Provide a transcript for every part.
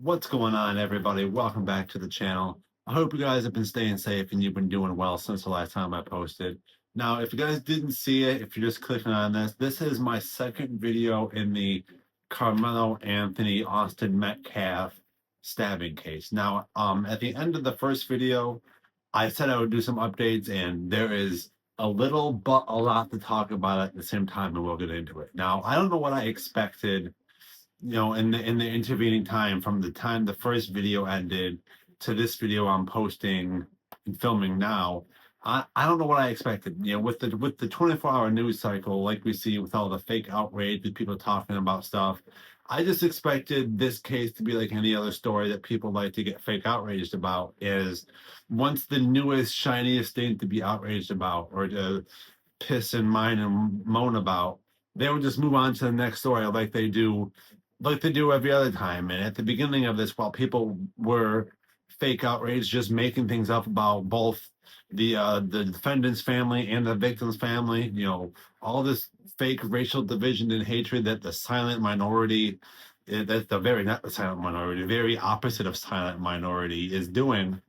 What's going on, everybody? Welcome back to the channel. I hope you guys have been staying safe and you've been doing well since the last time I posted. Now, if you guys didn't see it, if you're just clicking on this is my second video in the Karmelo Anthony, Austin Metcalf stabbing case. Now, at the end of the first video, I said I would do some updates, and there is a little but a lot to talk about at the same time, and we'll get into it. Now, I don't know what I expected, in the intervening time from the time the first video ended to this video I'm posting and filming now. I don't know what I expected. With the 24-hour news cycle, like we see with all the fake outrage, with people talking about stuff, I just expected this case to be like any other story that people like to get fake outraged about. Is once the newest, shiniest thing to be outraged about or to piss and mine and moan about, they would just move on to the next story like they do every other time. And at the beginning of this, while people were fake outrage, just making things up about both the defendant's family and the victim's family, all this fake racial division and hatred that the silent minority, that's the very not the silent minority, very opposite of silent minority is doing.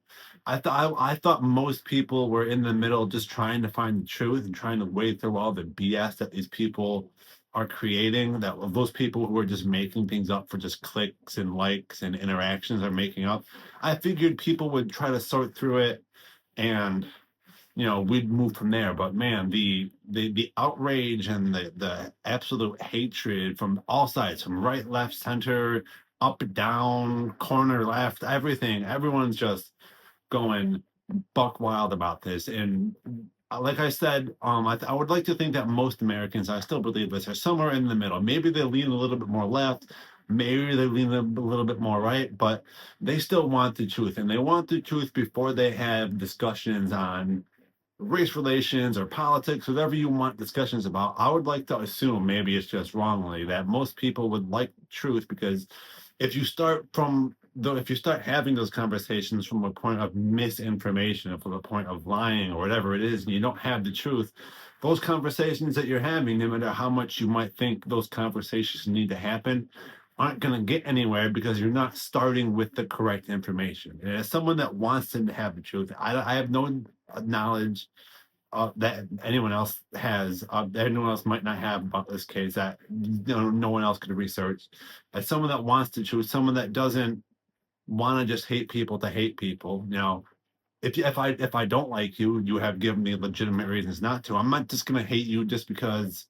I thought most people were in the middle, just trying to find the truth and trying to wade through all the BS that these people are creating. That those people who are just making things up for just clicks and likes and interactions are making up. I figured people would try to sort through it, and we'd move from there. But man, the outrage and the absolute hatred from all sides, from right, left, center, up, down, corner, left, everything. Everyone's just going buck wild about this. And like I said, I would like to think that most Americans, I still believe this, are somewhere in the middle. Maybe they lean a little bit more left, maybe they lean a little bit more right, but they still want the truth. And they want the truth before they have discussions on race relations or politics, whatever you want discussions about. I would like to assume, maybe it's just wrongly, that most people would like truth, because if you start from though if you start having those conversations from a point of misinformation or from a point of lying or whatever it is, and you don't have the truth, those conversations that you're having, no matter how much you might think those conversations need to happen, aren't going to get anywhere, because you're not starting with the correct information. And as someone that wants to have the truth, I have no knowledge that anyone else has, that anyone else might not have about this case, that no one else could research. As someone that wants to choose, someone that doesn't want to just hate people to hate people. If I don't like you, you have given me legitimate reasons not to. I'm not just going to hate you just because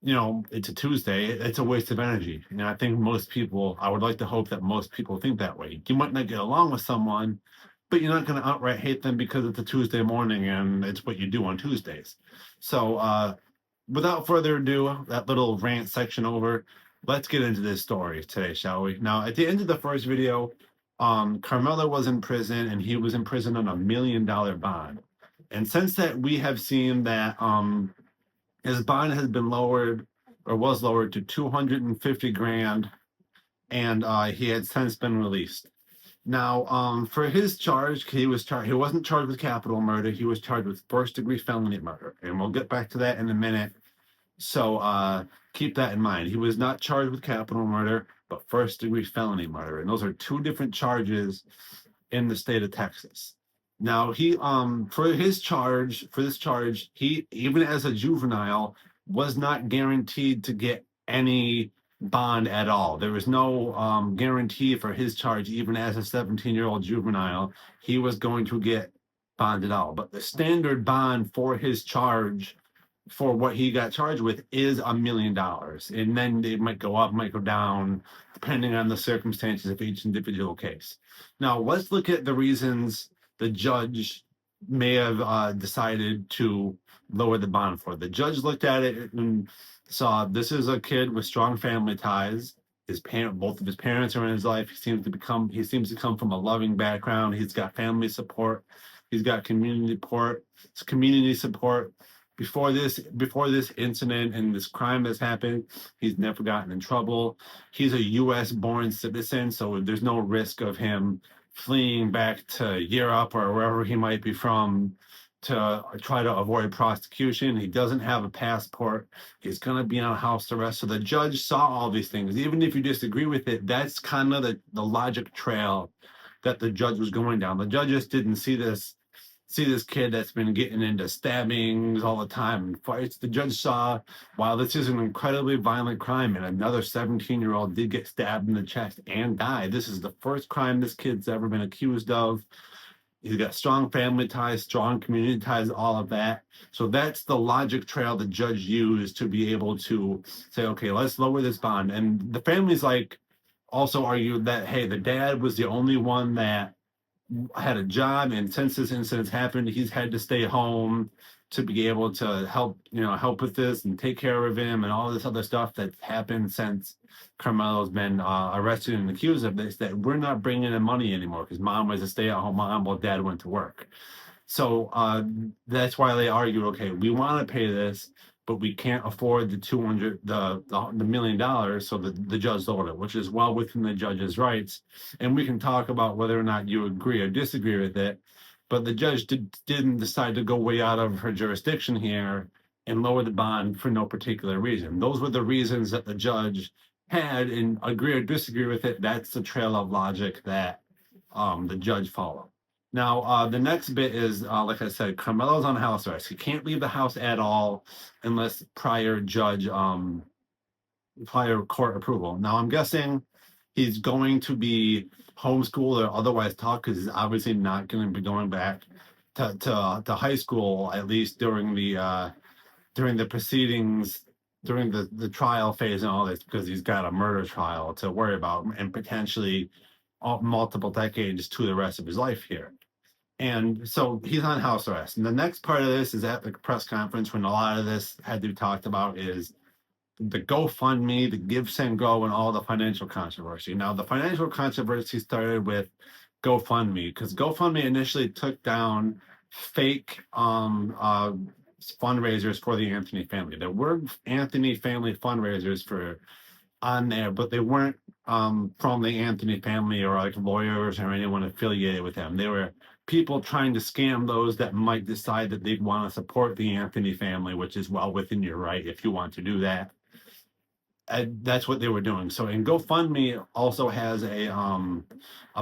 it's a Tuesday. It's a waste of energy. And I think most people, I would like to hope that most people think that way. You might not get along with someone, but you're not going to outright hate them because it's a Tuesday morning and it's what you do on Tuesdays. So without further ado, that little rant section over, let's get into this story today, shall we? Now, at the end of the first video, Carmelo was in prison, and he was in prison on $1 million bond. And since that, we have seen that his bond has been lowered, or was lowered, to 250 grand, and he had since been released. Now, for his charge, he wasn't charged with capital murder. He was charged with first-degree felony murder, and we'll get back to that in a minute. So keep that in mind. He was not charged with capital murder, but first-degree felony murder, and those are two different charges in the state of Texas. Now, he for this charge, he, even as a juvenile, was not guaranteed to get any bond at all. There was no guarantee for his charge. Even as a 17-year-old juvenile, he was going to get bond at all. But the standard bond for his charge, for what he got charged with, is $1 million. And then it might go up, might go down, depending on the circumstances of each individual case. Now, let's look at the reasons the judge may have decided to lower the bond for. The judge looked at it and saw this is a kid with strong family ties. Both of his parents are in his life. He seems to come from a loving background. He's got family support. He's got community support. Before this incident and this crime has happened, he's never gotten in trouble. He's a U.S. born citizen, so there's no risk of him fleeing back to Europe or wherever he might be from to try to avoid prosecution. He doesn't have a passport. He's going to be on house arrest. So the judge saw all these things. Even if you disagree with it, that's kind of the logic trail that the judge was going down. The judge just didn't see this kid that's been getting into stabbings all the time and fights. The judge saw, wow, this is an incredibly violent crime, and another 17-year-old did get stabbed in the chest and died. This is the first crime this kid's ever been accused of. He's got strong family ties, strong community ties, all of that. So that's the logic trail the judge used to be able to say, okay, let's lower this bond. And the family's like also argued that, hey, the dad was the only one that had a job, and since this incident's happened, he's had to stay home to be able to help with this and take care of him and all this other stuff that's happened since Karmelo's been arrested and accused of this, that we're not bringing in money anymore because mom was a stay-at-home mom while dad went to work. So that's why they argued, okay, we want to pay this, but we can't afford the $1 million. So the judge lowered it, which is well within the judge's rights. And we can talk about whether or not you agree or disagree with it. But the judge didn't decide to go way out of her jurisdiction here and lower the bond for no particular reason. Those were the reasons that the judge had, and agree or disagree with it. That's the trail of logic that the judge followed. Now, the next bit is, like I said, Karmelo's on house arrest. He can't leave the house at all unless prior court approval. Now, I'm guessing he's going to be homeschooled or otherwise taught, because he's obviously not going to be going back to high school, at least during the proceedings, during the trial phase and all this, because he's got a murder trial to worry about and potentially multiple decades to the rest of his life here. And so he's on house arrest. And the next part of this is at the press conference, when a lot of this had to be talked about, is the GoFundMe, the Give, Send, Go, and all the financial controversy. Now, the financial controversy started with GoFundMe, because GoFundMe initially took down fake fundraisers for the Anthony family. There were Anthony family fundraisers on there, but they weren't from the Anthony family or like lawyers or anyone affiliated with them. They were people trying to scam those that might decide that they'd want to support the Anthony family, which is well within your right if you want to do that. That's what they were doing. So, and GoFundMe also has a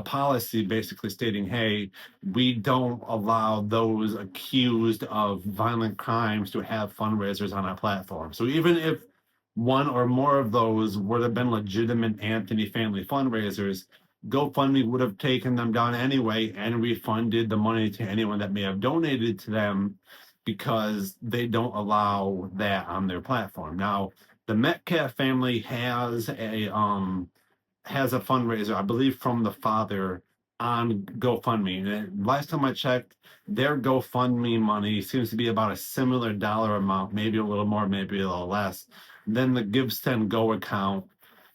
policy basically stating, hey, we don't allow those accused of violent crimes to have fundraisers on our platform. So even if one or more of those would have been legitimate Anthony family fundraisers, GoFundMe would have taken them down anyway and refunded the money to anyone that may have donated to them, because they don't allow that on their platform. Now, the Metcalf family has a fundraiser, I believe, from the father on GoFundMe. And last time I checked, their GoFundMe money seems to be about a similar dollar amount, maybe a little more, maybe a little less, than the Give, Send, Go account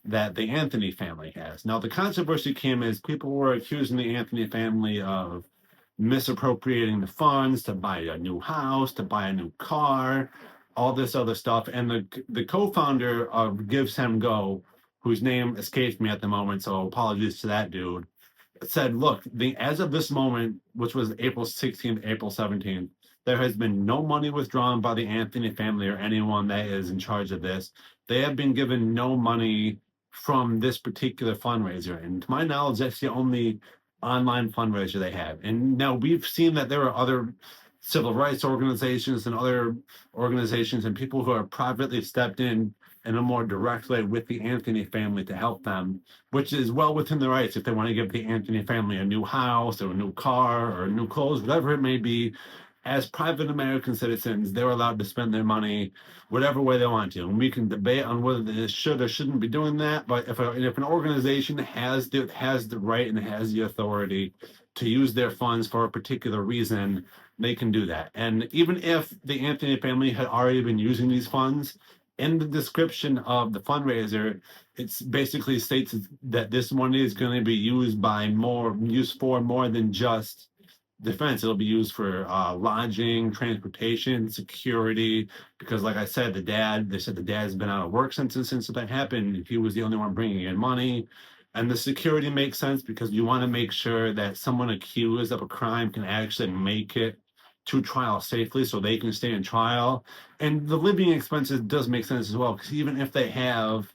that the Anthony family has. Now, the controversy came as people were accusing the Anthony family of misappropriating the funds to buy a new house, to buy a new car, all this other stuff. And the co-founder of Give, Send, Go, whose name escapes me at the moment, so apologies to that dude, said, look, as of this moment, which was April 16th, April 17th, there has been no money withdrawn by the Anthony family or anyone that is in charge of this. They have been given no money from this particular fundraiser. And to my knowledge, that's the only online fundraiser they have. And now we've seen that there are other civil rights organizations and other organizations and people who have privately stepped in a more direct way with the Anthony family to help them, which is well within their rights. If they want to give the Anthony family a new house or a new car or new clothes, whatever it may be, as private American citizens, they're allowed to spend their money whatever way they want to. And we can debate on whether they should or shouldn't be doing that. But if an organization has the right and has the authority to use their funds for a particular reason, they can do that. And even if the Anthony family had already been using these funds, in the description of the fundraiser, it's basically states that this money is going to be used for more than just defense. It'll be used for lodging, transportation, security, because like I said, they said the dad's been out of work since that happened. He was the only one bringing in money. And the security makes sense because you want to make sure that someone accused of a crime can actually make it to trial safely so they can stay in trial. And the living expenses does make sense as well, because even if they have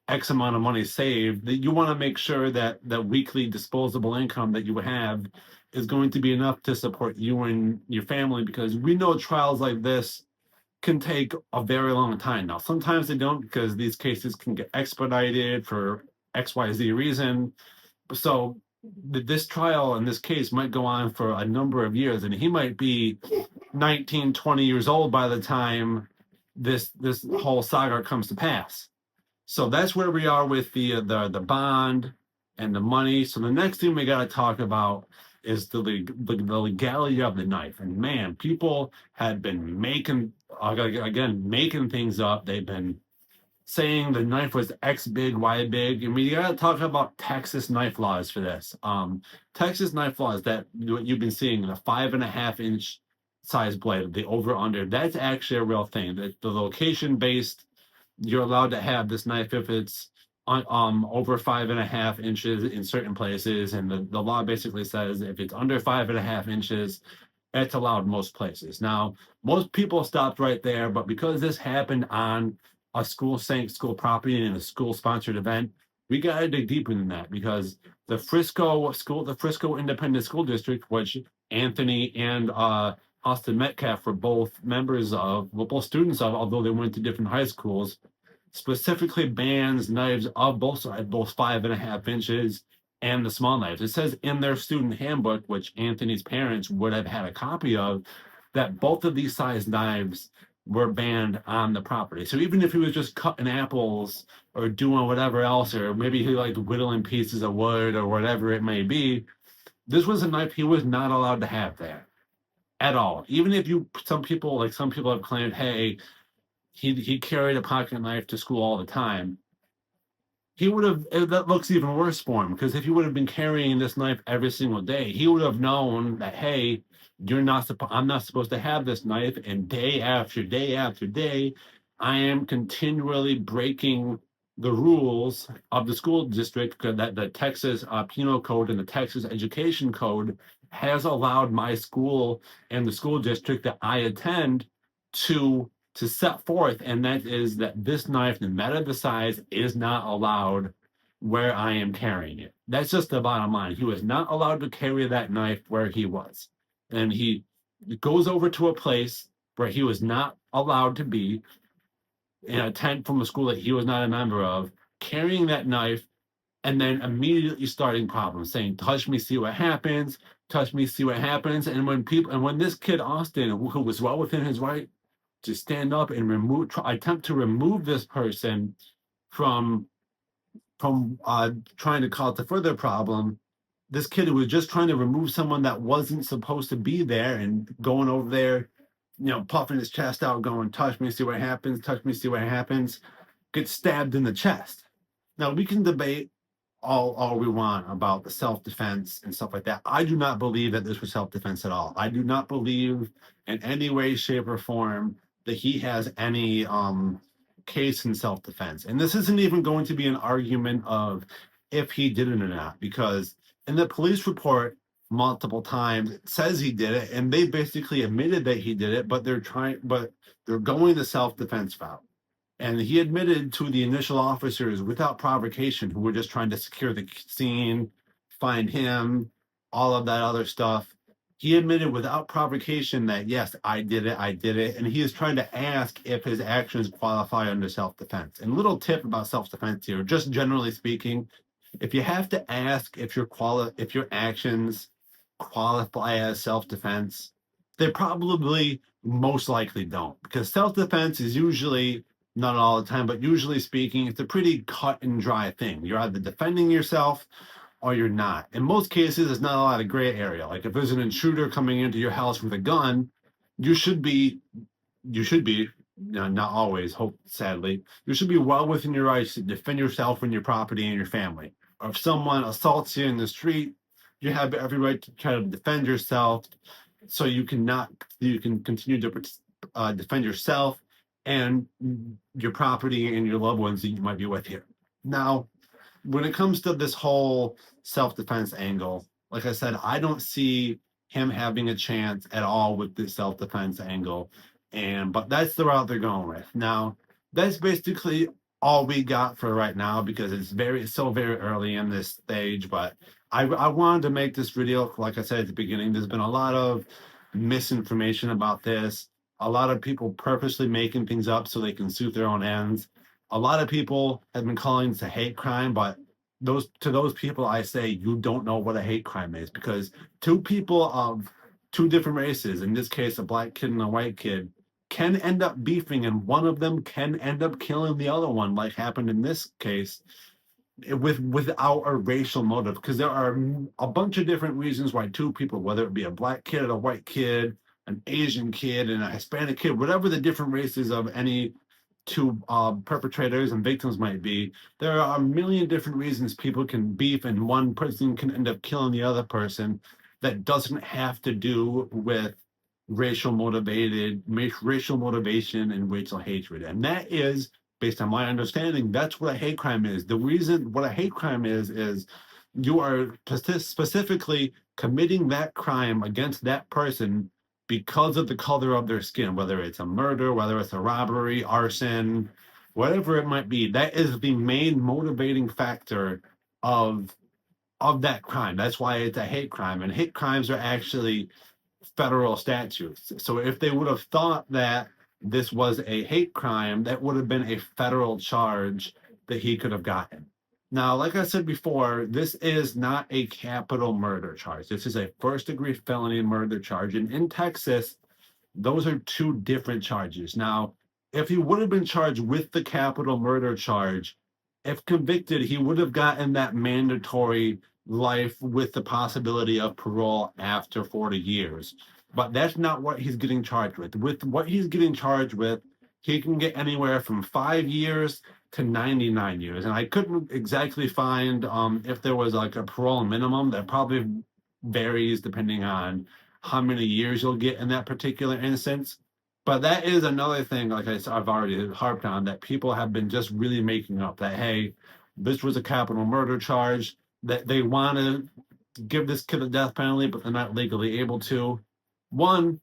X amount of money saved, that you want to make sure that the weekly disposable income that you have is going to be enough to support you and your family, because we know trials like this can take a very long time. Now, sometimes they don't, because these cases can get expedited for XYZ reason. So this trial in this case might go on for a number of years, and he might be 19, 20 years old by the time this whole saga comes to pass. So that's where we are with the bond and the money. So the next thing we got to talk about is the legality of the knife. And man, people had been making things up. They've been saying the knife was X big, Y big, and we got to talk about Texas knife laws for this. Texas knife laws, that what you've been seeing, the 5.5-inch size blade, the over under, that's actually a real thing. The location based, you're allowed to have this knife if it's over 5.5 inches in certain places, and the law basically says if it's under 5.5 inches, it's allowed most places. Now, most people stopped right there, but because this happened on a school property and a school-sponsored event, we got to dig deeper than that, because the Frisco Independent School District, which Anthony and Austin Metcalf were both members of, well, both students of, although they went to different high schools, specifically bans knives of both sides, both 5.5 inches and the small knives. It says in their student handbook, which Anthony's parents would have had a copy of, that both of these size knives were banned on the property. So even if he was just cutting apples or doing whatever else, or maybe he liked whittling pieces of wood or whatever it may be, this was a knife he was not allowed to have there at all. Even if some people have claimed, hey, he carried a pocket knife to school all the time. He would have, that looks even worse for him, because if he would have been carrying this knife every single day, he would have known that, hey, I'm not supposed to have this knife, and day after day after day, I am continually breaking the rules of the school district, that the Texas Penal Code and the Texas Education Code has allowed my school and the school district that I attend to set forth, and that is that this knife, no matter the size, is not allowed where I am carrying it. That's just the bottom line. He was not allowed to carry that knife where he was. And he goes over to a place where he was not allowed to be, in a tent from a school that he was not a member of, carrying that knife, and then immediately starting problems, saying, touch me, see what happens, touch me, see what happens. And when this kid, Austin, who was well within his right to stand up and attempt to remove this person from trying to cause a further problem, this kid who was just trying to remove someone that wasn't supposed to be there, and going over there, puffing his chest out, going, touch me, see what happens, touch me, see what happens, gets stabbed in the chest. Now, we can debate all we want about the self-defense and stuff like that. I do not believe that this was self-defense at all. I do not believe in any way, shape, or form that he has any case in self-defense. And this isn't even going to be an argument of if he did it or not, because in the police report multiple times it says he did it, and they basically admitted that he did it, but they're going the self-defense route. And he admitted to the initial officers without provocation, who were just trying to secure the scene, find him, all of that other stuff. He admitted without provocation that, yes, I did it. And he is trying to ask if his actions qualify under self-defense. And little tip about self-defense here, just generally speaking, if you have to ask if your actions qualify as self-defense, they probably most likely don't, because self-defense is usually, not all the time, but usually speaking, it's a pretty cut and dry thing. You're either defending yourself or you're not. In most cases, there's not a lot of gray area. Like if there's an intruder coming into your house with a gun, you should be, not always, sadly, you should be well within your rights to defend yourself and your property and your family. Or if someone assaults you in the street, you have every right to try to defend yourself, so you can continue to defend yourself and your property and your loved ones that you might be with here. Now, when it comes to this whole self-defense angle, like I said, I don't see him having a chance at all with the self-defense angle. But that's the route they're going with. Now, that's basically all we got for right now because it's so very early in this stage. But I wanted to make this video, like I said at the beginning, there's been a lot of misinformation about this, a lot of people purposely making things up so they can suit their own ends. A lot of people have been calling this a hate crime, but those people I say, you don't know what a hate crime is, because two people of two different races, in this case a black kid and a white kid, can end up beefing, and one of them can end up killing the other one, like happened in this case, without a racial motive, because there are a bunch of different reasons why two people, whether it be a black kid, a white kid, an Asian kid, and a Hispanic kid, whatever the different races of any two perpetrators and victims might be, there are a million different reasons people can beef, and one person can end up killing the other person. That doesn't have to do with racial motivation and racial hatred. And that is, based on my understanding, that's what a hate crime is. The reason what a hate crime is you are specifically committing that crime against that person because of the color of their skin, whether it's a murder, whether it's a robbery, arson, whatever it might be. That is the main motivating factor of that crime. That's why it's a hate crime. And hate crimes are actually federal statutes. So if they would have thought that this was a hate crime, that would have been a federal charge that he could have gotten. Now, like I said before, this is not a capital murder charge. This is a first-degree felony murder charge. And in Texas, those are two different charges. Now, if he would have been charged with the capital murder charge, if convicted, he would have gotten that mandatory life with the possibility of parole after 40 years. But that's not what he's getting charged with. With what he's getting charged with, he can get anywhere from 5 years to 99 years. And I couldn't exactly find if there was like a parole minimum. That probably varies depending on how many years you'll get in that particular instance. But that is another thing, like I've already harped on, that people have been just really making up, that, hey, this was a capital murder charge, that they want to give this kid a death penalty, but they're not legally able to. One,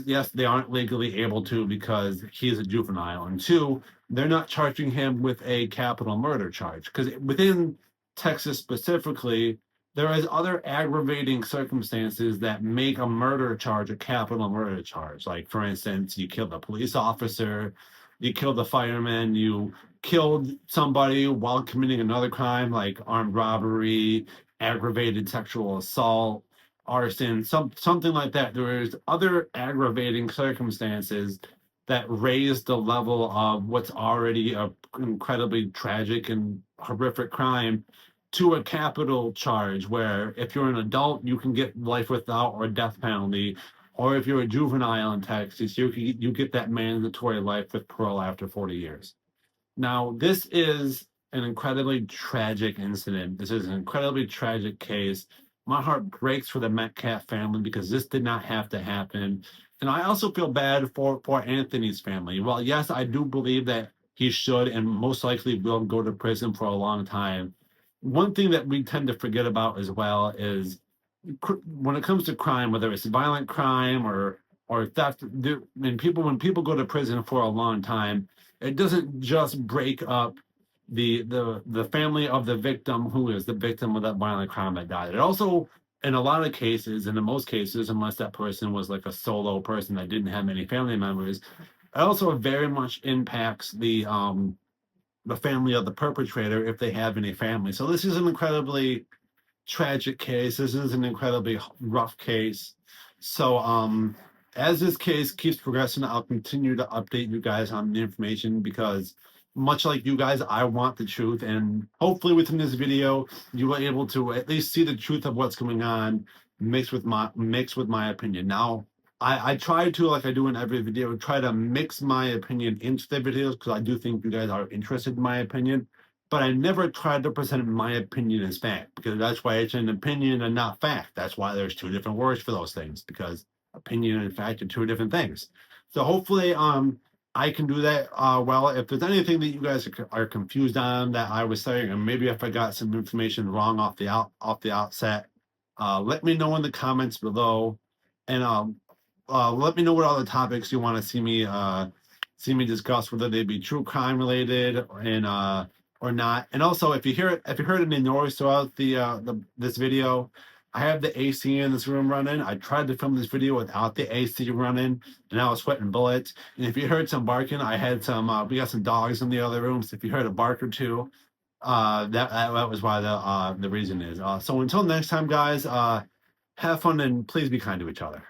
yes, they aren't legally able to because he's a juvenile. And two, they're not charging him with a capital murder charge, because within Texas specifically, there is other aggravating circumstances that make a murder charge a capital murder charge. Like, for instance, you killed a police officer, you killed a fireman, you killed somebody while committing another crime like armed robbery, aggravated sexual assault, arson, something like that. There is other aggravating circumstances that raise the level of what's already a incredibly tragic and horrific crime to a capital charge, where if you're an adult, you can get life without or death penalty, or if you're a juvenile in Texas, you get that mandatory life with parole after 40 years. Now, this is an incredibly tragic incident. This is an incredibly tragic case. My heart breaks for the Metcalf family because this did not have to happen. And I also feel bad for Anthony's family. Well, yes, I do believe that he should and most likely will go to prison for a long time. One thing that we tend to forget about as well is when it comes to crime, whether it's violent crime or theft, when people go to prison for a long time, it doesn't just break up the family of the victim who is the victim of that violent crime that died. It also, in a lot of cases, and in most cases, unless that person was like a solo person that didn't have many family members, it also very much impacts the family of the perpetrator if they have any family. So this is an incredibly tragic case. This is an incredibly rough case. So as this case keeps progressing, I'll continue to update you guys on the information, because much like you guys, I want the truth, and hopefully within this video you were able to at least see the truth of what's going on mixed with my opinion. Now, I try to, like I do in every video, try to mix my opinion into the videos, because I do think you guys are interested in my opinion, but I never try to present my opinion as fact, because that's why it's an opinion and not fact. That's why there's two different words for those things, because opinion and fact are two different things. So hopefully I can do that well. If there's anything that you guys are confused on that I was saying, or maybe if I got some information wrong off the outset, let me know in the comments below. And let me know what other topics you want to see me discuss, whether they be true crime related or not. And also, if you heard any noise throughout the this video, I have the AC in this room running. I tried to film this video without the AC running, and I was sweating bullets. And if you heard some barking, I had some. We got some dogs in the other room, so if you heard a bark or two, that was why the reason is. So until next time, guys. Have fun and please be kind to each other.